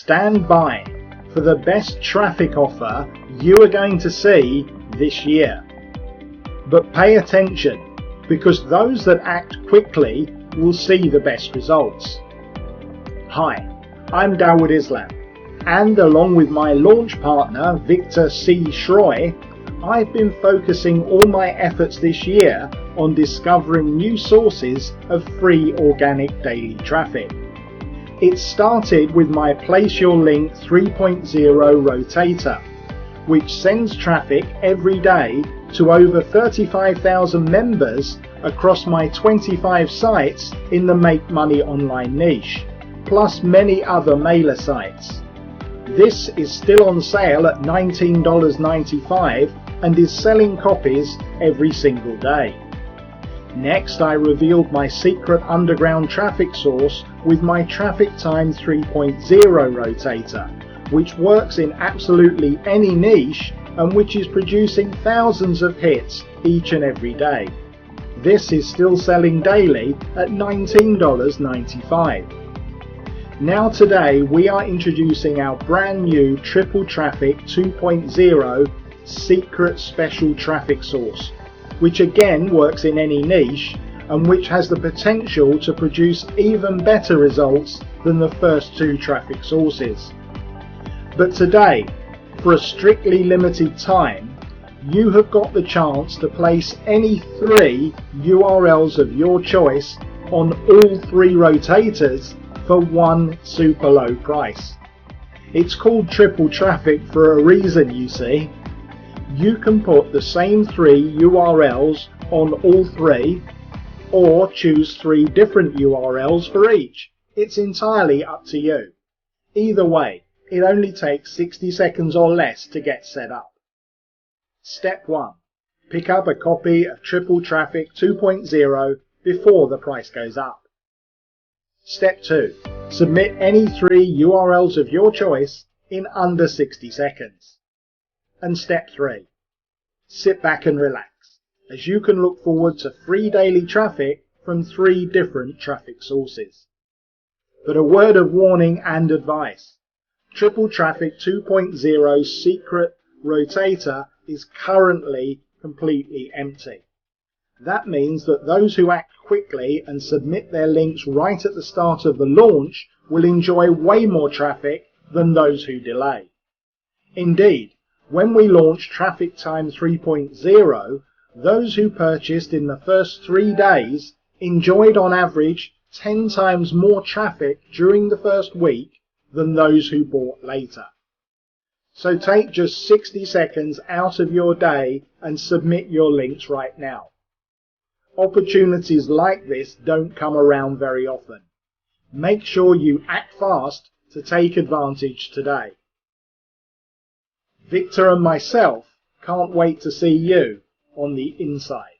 stand by for the best traffic offer you are going to see this year. But pay attention, because those that act quickly will see the best results. Hi, I'm Dawood Islam, and along with my launch partner Victor C. Shroy, I've been focusing all my efforts this year on discovering new sources of free organic daily traffic. It started with my Place Your Link 3.0 Rotator, which sends traffic every day to over 35,000 members across my 25 sites in the Make Money Online niche, plus many other mailer sites. This is still on sale at $19.95 and is selling copies every single day. Next, I revealed my secret underground traffic source with my Traffic Time 3.0 Rotator, which works in absolutely any niche and which is producing thousands of hits each and every day. This is still selling daily at $19.95. Now today we are introducing our brand new Triple Traffic 2.0 secret special traffic source, which again works in any niche and which has the potential to produce even better results than the first two traffic sources. But today, for a strictly limited time, you have got the chance to place any 3 URLs of your choice on all 3 rotators for one super low price. It's called Triple Traffic for a reason, you see. You can put the same 3 URLs on all 3, or choose 3 different URLs for each. It's entirely up to you. Either way, it only takes 60 seconds or less to get set up. Step 1. Pick up a copy of Triple Traffic 2.0 before the price goes up. Step 2. Submit any 3 URLs of your choice in under 60 seconds. And step 3. Sit back and relax, as you can look forward to free daily traffic from 3 different traffic sources. But a word of warning and advice. Triple Traffic 2.0 Secret Rotator is currently completely empty. That means that those who act quickly and submit their links right at the start of the launch will enjoy way more traffic than those who delay. Indeed, when we launched Traffic Time 3.0, those who purchased in the first 3 days enjoyed on average 10 times more traffic during the first week than those who bought later. So take just 60 seconds out of your day and submit your links right now. Opportunities like this don't come around very often. Make sure you act fast to take advantage today. Victor and myself can't wait to see you on the inside.